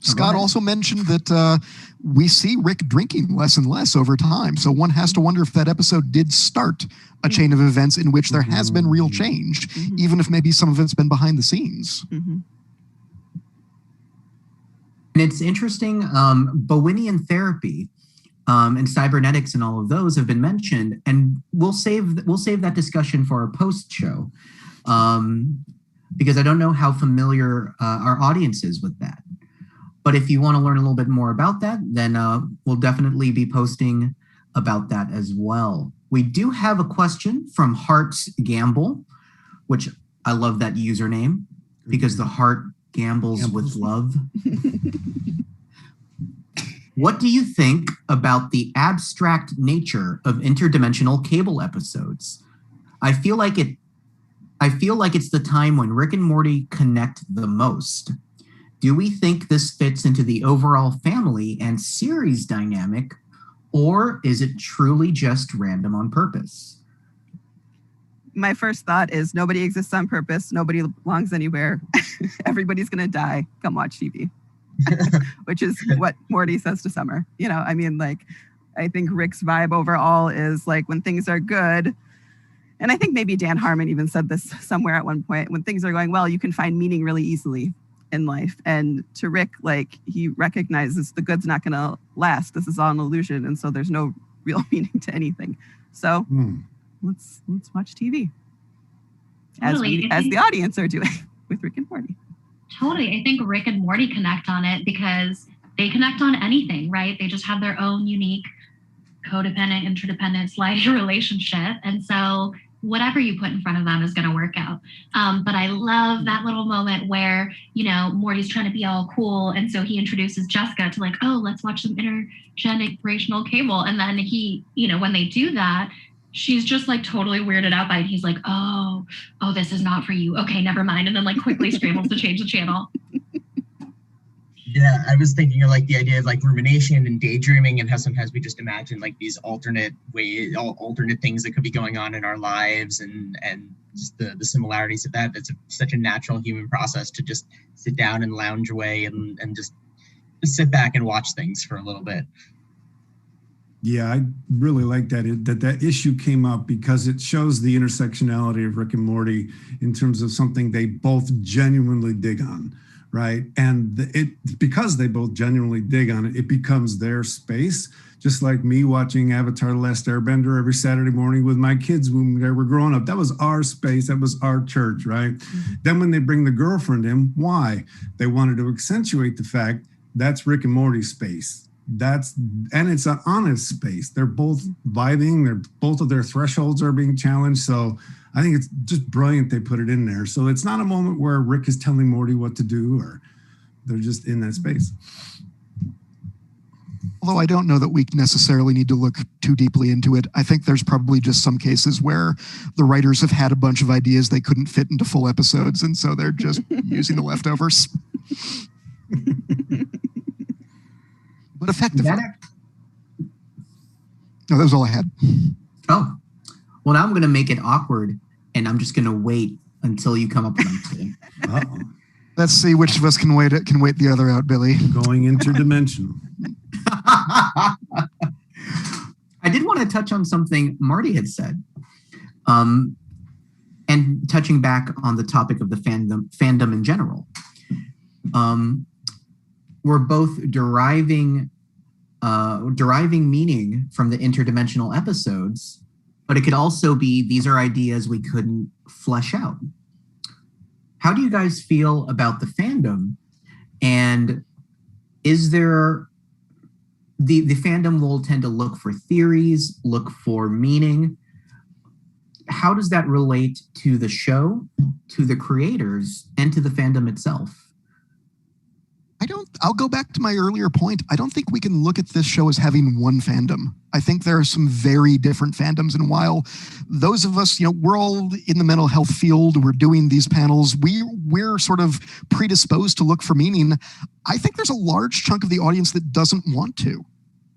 Scott also mentioned that we see Rick drinking less and less over time. So one has to wonder if that episode did start a chain of events in which there has been real change, even if maybe some of it's been behind the scenes. And it's interesting, Bowenian therapy and cybernetics and all of those have been mentioned, and we'll save that discussion for our post show, because I don't know how familiar our audience is with that. But if you want to learn a little bit more about that, then we'll definitely be posting about that as well. We do have a question from Hearts Gamble, which I love that username, because the heart gambles with love. What do you think about the abstract nature of interdimensional cable episodes? I feel like it's the time when Rick and Morty connect the most. Do we think this fits into the overall family and series dynamic, or is it truly just random on purpose? My first thought is nobody exists on purpose. Nobody belongs anywhere. Everybody's going to die. Come watch TV, which is what Morty says to Summer. You know, I mean, like, I think Rick's vibe overall is like when things are good. And I think maybe Dan Harmon even said this somewhere at one point, when things are going well, you can find meaning really easily in life. And to Rick, like, he recognizes the good's not going to last. This is all an illusion. And so there's no real meaning to anything. So let's watch TV as the audience are doing with Rick and Morty. Totally. I think Rick and Morty connect on it because they connect on anything, right? They just have their own unique codependent, interdependent sliding relationship. And so whatever you put in front of them is going to work out. But I love that little moment where, you know, Morty's trying to be all cool. And so he introduces Jessica to like, oh, let's watch some intergenerational cable. And then he, you know, when they do that, she's just like totally weirded out by it. He's like, oh, this is not for you. Okay, never mind. And then like quickly scrambles to change the channel. Yeah, I was thinking of like the idea of like rumination and daydreaming, and how sometimes we just imagine like these alternate things that could be going on in our lives, and just the similarities of that. It's such a natural human process to just sit down and lounge away and just sit back and watch things for a little bit. Yeah, I really like that issue came up because it shows the intersectionality of Rick and Morty in terms of something they both genuinely dig on, right? And because they both genuinely dig on it, it becomes their space. Just like me watching Avatar: The Last Airbender every Saturday morning with my kids when they were growing up. That was our space. That was our church, right? Mm-hmm. Then when they bring the girlfriend in, why? They wanted to accentuate the fact that's Rick and Morty's space. And it's an honest space. They're both vibing. Both of their thresholds are being challenged. So I think it's just brilliant they put it in there. So it's not a moment where Rick is telling Morty what to do, or they're just in that space. Although I don't know that we necessarily need to look too deeply into it. I think there's probably just some cases where the writers have had a bunch of ideas they couldn't fit into full episodes, and so they're just using the leftovers. But effectively. No, that was all I had. Oh, well, now I'm going to make it awkward, and I'm just going to wait until you come up with something. Uh-oh. Let's see which of us can wait the other out, Billy. Going interdimensional. I did want to touch on something Marty had said, and touching back on the topic of the fandom in general. We're both deriving meaning from the interdimensional episodes, but it could also be these are ideas we couldn't flesh out. How do you guys feel about the fandom? And is there the fandom will tend to look for theories, look for meaning? How does that relate to the show, to the creators, and to the fandom itself? I'll go back to my earlier point. I don't think we can look at this show as having one fandom. I think there are some very different fandoms. And while those of us, we're all in the mental health field, we're doing these panels, we're sort of predisposed to look for meaning. I think there's a large chunk of the audience that doesn't want to,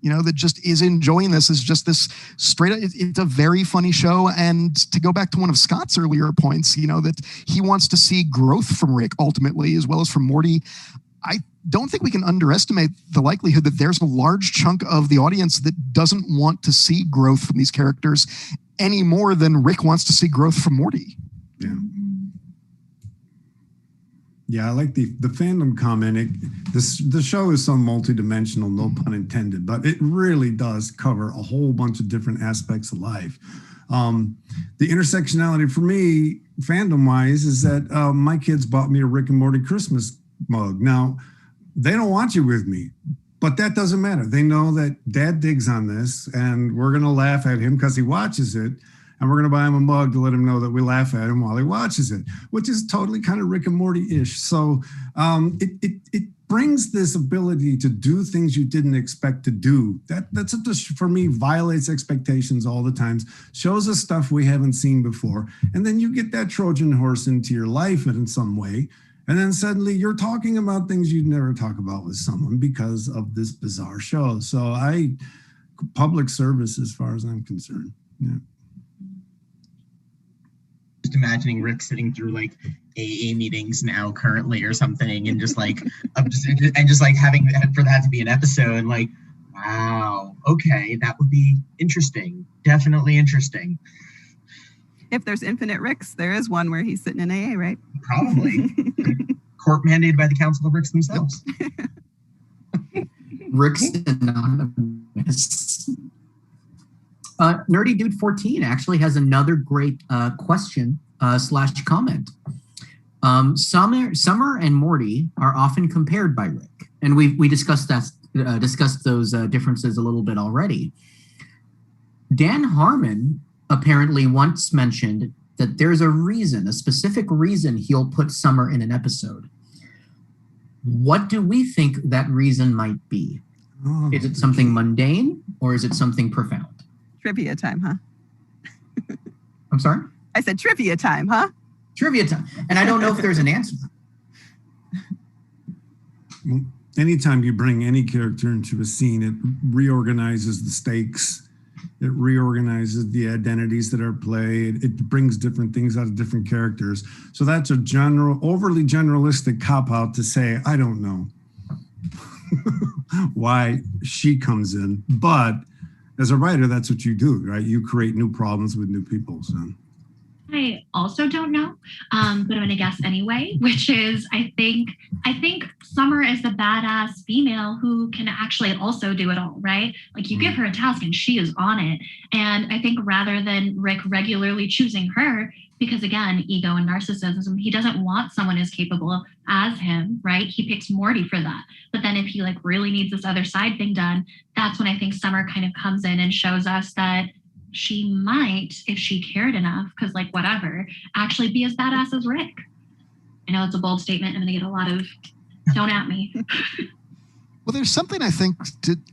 that just is enjoying this as just this straight up, it's a very funny show. And to go back to one of Scott's earlier points, that he wants to see growth from Rick ultimately, as well as from Morty. I don't think we can underestimate the likelihood that there's a large chunk of the audience that doesn't want to see growth from these characters any more than Rick wants to see growth from Morty. Yeah. Yeah, I like the fandom comment. The show is so multidimensional, no pun intended, but it really does cover a whole bunch of different aspects of life. The intersectionality for me, fandom-wise, is that my kids bought me a Rick and Morty Christmas mug. Now, they don't watch it with me, but that doesn't matter. They know that Dad digs on this, and we're going to laugh at him because he watches it, and we're going to buy him a mug to let him know that we laugh at him while he watches it, which is totally kind of Rick and Morty-ish. So it brings this ability to do things you didn't expect to do. That's for me, violates expectations all the times, shows us stuff we haven't seen before, and then you get that Trojan horse into your life in some way. And then suddenly you're talking about things you'd never talk about with someone because of this bizarre show. So public service as far as I'm concerned. Yeah. Just imagining Rick sitting through like AA meetings now currently or something, and just like having for that to be an episode, like, wow, okay, that would be interesting. Definitely interesting. If there's infinite Ricks, there is one where he's sitting in AA, right? Probably. Court mandated by the Council of Ricks themselves. Ricks Anonymous. Nerdy Dude 14 actually has another great question / comment. Summer and Morty are often compared by Rick, and we discussed those differences a little bit already. Dan Harmon apparently once mentioned that there's a specific reason he'll put Summer in an episode. What do we think that reason might be? Oh, is it something mundane, or is it something profound? Trivia time, huh? I'm sorry? I said trivia time, huh? Trivia time. And I don't know if there's an answer. anytime you bring any character into a scene, it reorganizes the stakes. It reorganizes the identities that are played. It brings different things out of different characters. So that's a overly generalistic cop-out to say, I don't know why she comes in. But as a writer, that's what you do, right? You create new problems with new people. So I also don't know, but I'm going to guess anyway, which is I think Summer is the badass female who can actually also do it all, right? Like you give her a task and she is on it. And I think rather than Rick regularly choosing her, because again, ego and narcissism, he doesn't want someone as capable as him, right? He picks Morty for that. But then if he like really needs this other side thing done, that's when I think Summer kind of comes in and shows us that she might, if she cared enough, because like whatever, actually be as badass as Rick. I know it's a bold statement. I'm going to get a lot of don't at me. Well, there's something I think,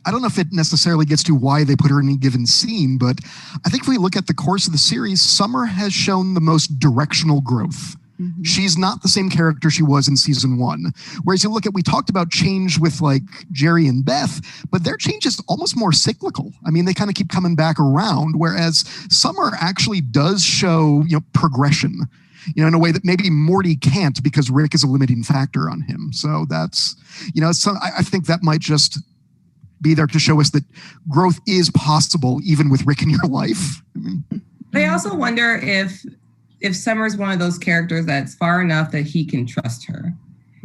I don't know if it necessarily gets to why they put her in a given scene, but I think if we look at the course of the series, Summer has shown the most directional growth. Mm-hmm. She's not the same character she was in season 1. Whereas you look at, we talked about change with like Jerry and Beth, but their change is almost more cyclical. I mean, they kind of keep coming back around, whereas Summer actually does show, progression, in a way that maybe Morty can't because Rick is a limiting factor on him. So that's, I think that might just be there to show us that growth is possible even with Rick in your life. I also wonder if Summer's one of those characters that's far enough that he can trust her.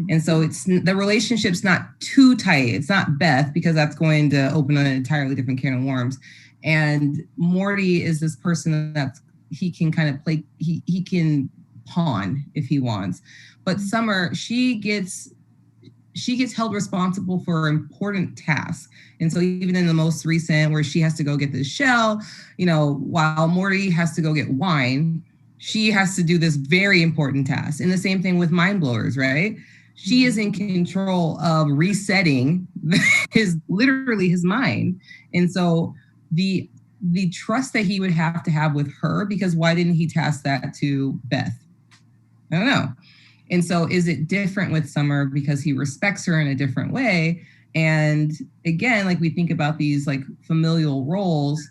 And so the relationship's not too tight. It's not Beth, because that's going to open an entirely different can of worms. And Morty is this person that he can kind of play, he can pawn if he wants. But Summer, she gets held responsible for important tasks. And so even in the most recent, where she has to go get this shell, while Morty has to go get wine, she has to do this very important task. And the same thing with Mind Blowers, right? She is in control of resetting literally his mind. And so the trust that he would have to have with her, because why didn't he task that to Beth? I don't know. And so is it different with Summer because he respects her in a different way? And again, like we think about these like familial roles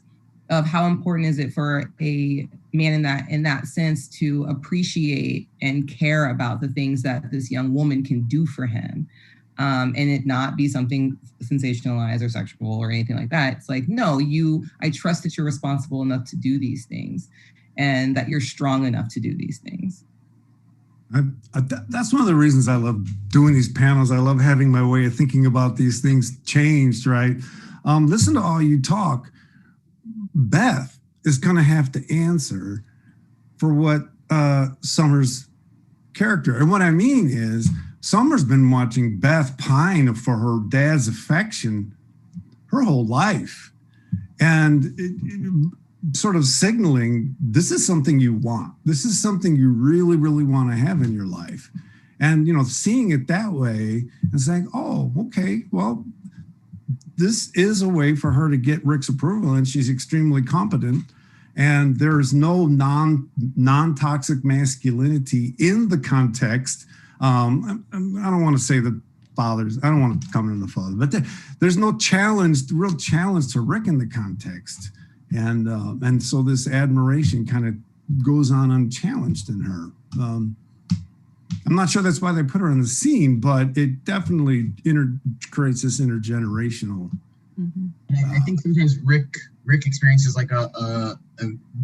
of how important is it for a man in that sense to appreciate and care about the things that this young woman can do for him, and it not be something sensationalized or sexual or anything like that. It's like, no, I trust that you're responsible enough to do these things and that you're strong enough to do these things. That's one of the reasons I love doing these panels. I love having my way of thinking about these things changed, right? Listen to all you talk. Beth is going to have to answer for what Summer's character. And what I mean is Summer's been watching Beth pine for her dad's affection her whole life. And sort of signaling, this is something you want. This is something you really, really want to have in your life. And, seeing it that way and saying, oh, okay, well, this is a way for her to get Rick's approval, and she's extremely competent. And there's no non-toxic masculinity in the context. I don't want to say that fathers, I don't want to come into the father, but there's no real challenge to Rick in the context. And so this admiration kind of goes on unchallenged in her. I'm not sure that's why they put her on the scene, but it definitely creates this intergenerational. Mm-hmm. And I think sometimes Rick experiences like a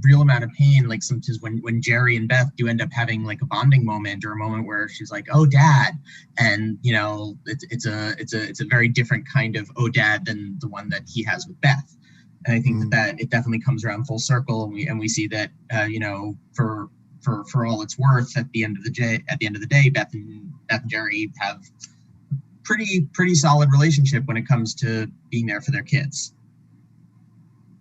real amount of pain, like sometimes when Jerry and Beth do end up having like a bonding moment, or a moment where she's like, "Oh, Dad," and it's a very different kind of "Oh, Dad" than the one that he has with Beth. And I think that it definitely comes around full circle, and we see that for all it's worth, at the end of the day, Beth and Jerry have pretty solid relationship when it comes to being there for their kids.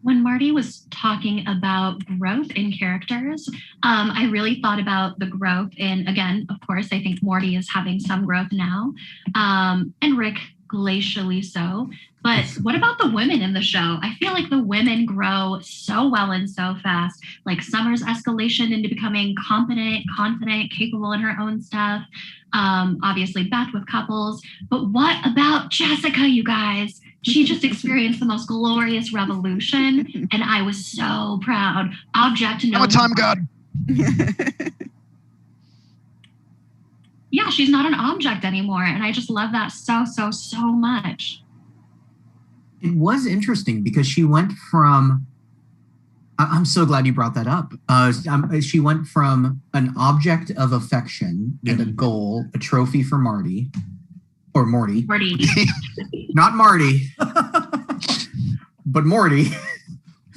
When Marty was talking about growth in characters, I really thought about the growth in, again, of course, I think Morty is having some growth now. And Rick glacially so. But what about the women in the show? I feel like the women grow so well and so fast. Like Summer's escalation into becoming competent, confident, capable in her own stuff. Obviously Beth with couples. But what about Jessica, you guys? She just experienced the most glorious revolution, and I was so proud. Object no. I'm a time god. Yeah, she's not an object anymore, and I just love that so much. It was interesting because she went from, I'm so glad you brought that up. She went from an object of affection and a goal, a trophy for Marty, or Morty. Morty. Not Marty, but Morty.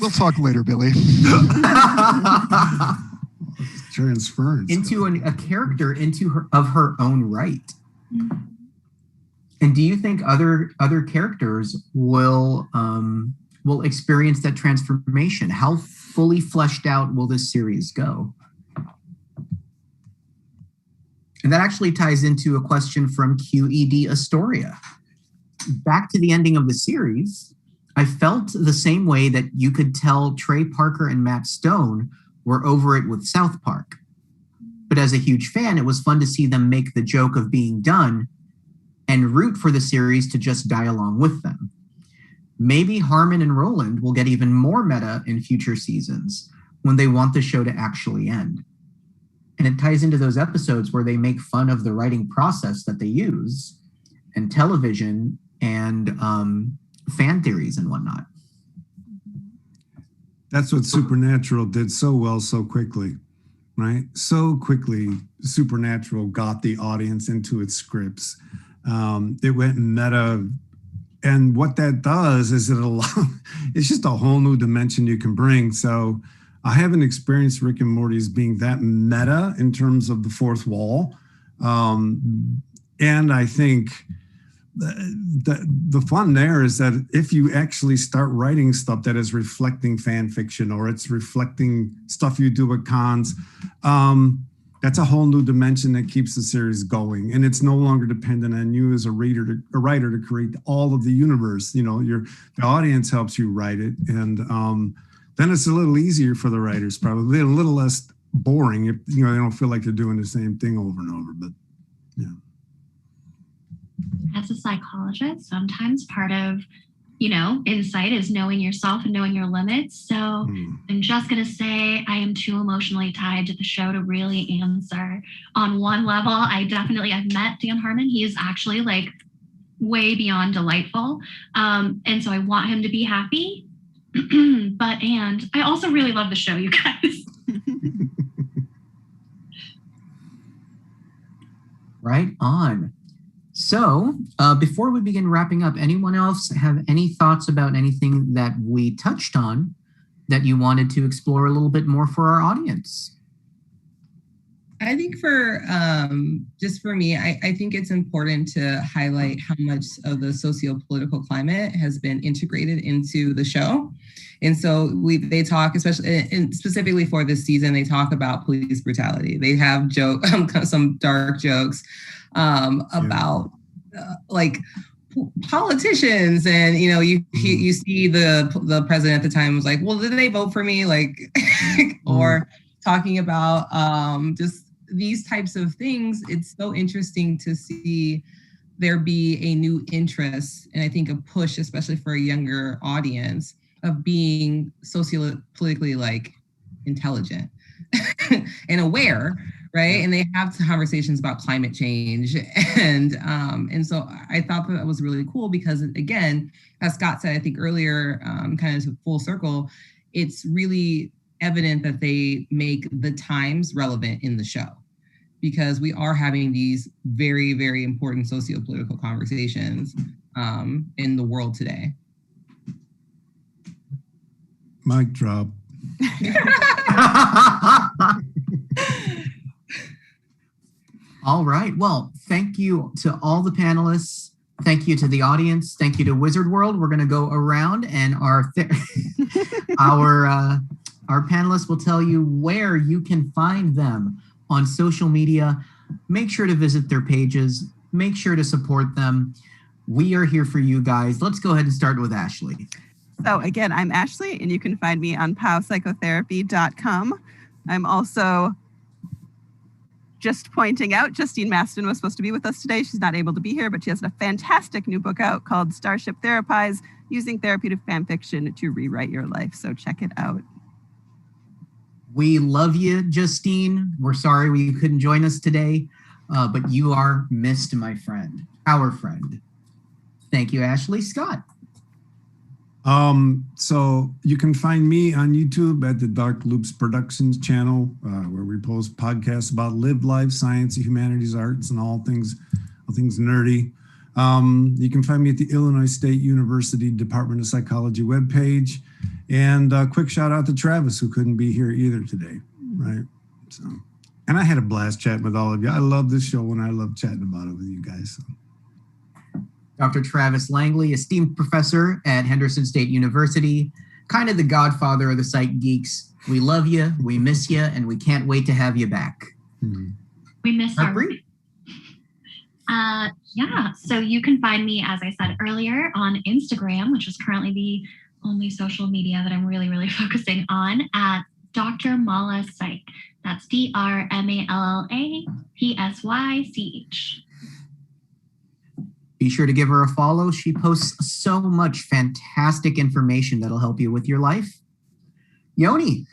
We'll talk later, Billy. Transference. Into a character of her own right. And do you think other characters will experience that transformation? How fully fleshed out will this series go? And that actually ties into a question from QED Astoria. Back to the ending of the series, I felt the same way that you could tell Trey Parker and Matt Stone were over it with South Park. But as a huge fan, it was fun to see them make the joke of being done and root for the series to just die along with them. Maybe Harmon and Roland will get even more meta in future seasons when they want the show to actually end. And it ties into those episodes where they make fun of the writing process that they use and television and fan theories and whatnot. That's what Supernatural did so well so quickly, right? So quickly, Supernatural got the audience into its scripts. It went meta. And what that does is it's just a whole new dimension you can bring. So I haven't experienced Rick and Morty as being that meta in terms of the fourth wall. And I think the fun there is that if you actually start writing stuff that is reflecting fan fiction or it's reflecting stuff you do at cons, that's a whole new dimension that keeps the series going. And it's no longer dependent on you as a writer to create all of the universe. You know, the audience helps you write it. And then it's a little easier for the writers, probably a little less boring if, you know, they don't feel like they're doing the same thing over and over, but yeah. As a psychologist, sometimes part of, you know, insight is knowing yourself and knowing your limits. So I'm just going to say I am too emotionally tied to the show to really answer. On one level, I've met Dan Harmon. He is actually like way beyond delightful. And so I want him to be happy. And I also really love the show, you guys. Right on. So before we begin wrapping up, anyone else have any thoughts about anything that we touched on that you wanted to explore a little bit more for our audience? I think just for me, I think it's important to highlight how much of the socio-political climate has been integrated into the show. And so they talk, especially and specifically for this season, they talk about police brutality. They have some dark jokes about like politicians, and you know, you see the president at the time was like, well, did they vote for me? Like, or talking about just these types of things. It's so interesting to see there be a new interest, and I think a push, especially for a younger audience, of being sociopolitically like intelligent and aware, right? And they have conversations about climate change, and so I thought that was really cool because, again, as Scott said, I think earlier, kind of full circle, it's really evident that they make the times relevant in the show, because we are having these very, very important socio-political conversations in the world today. Mic drop. All right. Well, thank you to all the panelists. Thank you to the audience. Thank you to Wizard World. We're going to go around, and our panelists will tell you where you can find them on social media. Make sure to visit their pages. Make sure to support them. We are here for you guys. Let's go ahead and start with Ashley. So again, I'm Ashley, and you can find me on powpsychotherapy.com. I'm also just pointing out, Justine Maston was supposed to be with us today. She's not able to be here, but she has a fantastic new book out called Starship Therapies, Using Therapeutic Fan Fiction to Rewrite Your Life. So check it out. We love you, Justine. We're sorry you couldn't join us today, but you are missed, my friend, our friend. Thank you, Ashley. Scott. So you can find me on YouTube at the Dark Loops Productions channel, where we post podcasts about lived life, science, humanities, arts, and all things nerdy. You can find me at the Illinois State University Department of Psychology webpage. And a quick shout out to Travis, who couldn't be here either today, right? So, and I had a blast chatting with all of you. I love this show and I love chatting about it with you guys. So. Dr. Travis Langley, esteemed professor at Henderson State University, kind of the godfather of the Psych Geeks. We love you, we miss you, and we can't wait to have you back. We miss Harpreet. Yeah, so you can find me, as I said earlier, on Instagram, which is currently the only social media that I'm really, really focusing on, at Dr. Malla Psych. That's DrMallaPsych. Be sure to give her a follow. She posts so much fantastic information that'll help you with your life. Yoni.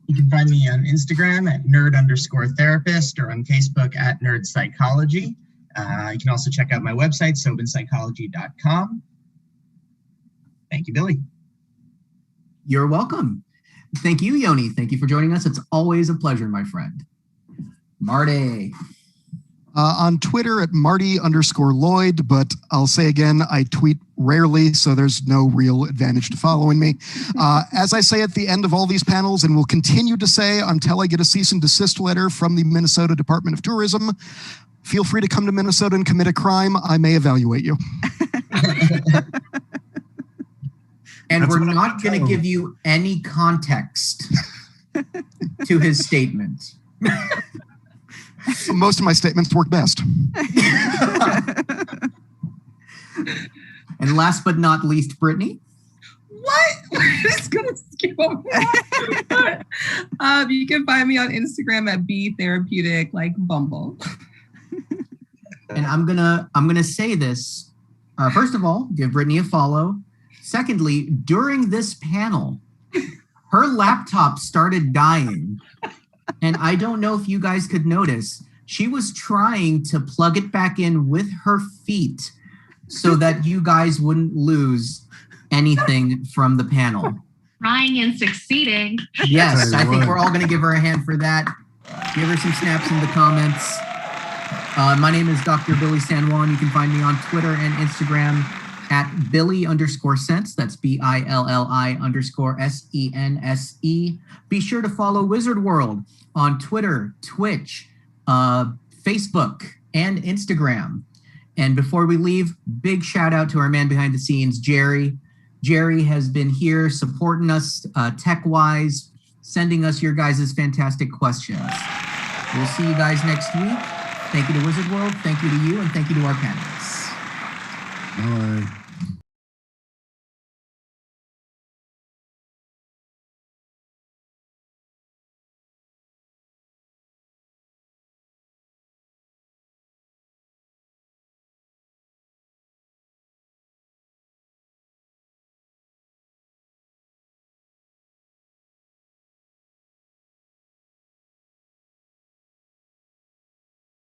You can find me on Instagram at nerd_therapist or on Facebook at nerd psychology. You can also check out my website, sobinpsychology.com. Thank you, Billy. You're welcome. Thank you, Yoni. Thank you for joining us. It's always a pleasure, my friend. Marty. On Twitter at Marty_Lloyd, but I'll say again, I tweet rarely, so there's no real advantage to following me. As I say at the end of all these panels, and will continue to say until I get a cease and desist letter from the Minnesota Department of Tourism, feel free to come to Minnesota and commit a crime. I may evaluate you. And we're not going to give you any context to his statement. Most of my statements work best. And last but not least, Brittani. What? We're just gonna skip over that. You can find me on Instagram at @btherapeutic, like Bumble. And I'm gonna say this. First of all, give Brittani a follow. Secondly, during this panel, her laptop started dying. And I don't know if you guys could notice, she was trying to plug it back in with her feet so that you guys wouldn't lose anything from the panel. Trying and succeeding. Yes, I think we're all going to give her a hand for that. Give her some snaps in the comments. My name is Dr. Billy San Juan. You can find me on Twitter and Instagram at Billy_Sense. That's BILLI_SENSE. Be sure to follow Wizard World on Twitter, Twitch, Facebook, and Instagram. And before we leave, big shout out to our man behind the scenes, Jerry. Jerry has been here supporting us tech-wise, sending us your guys' fantastic questions. We'll see you guys next week. Thank you to Wizard World, thank you to you, and thank you to our panelists. Bye.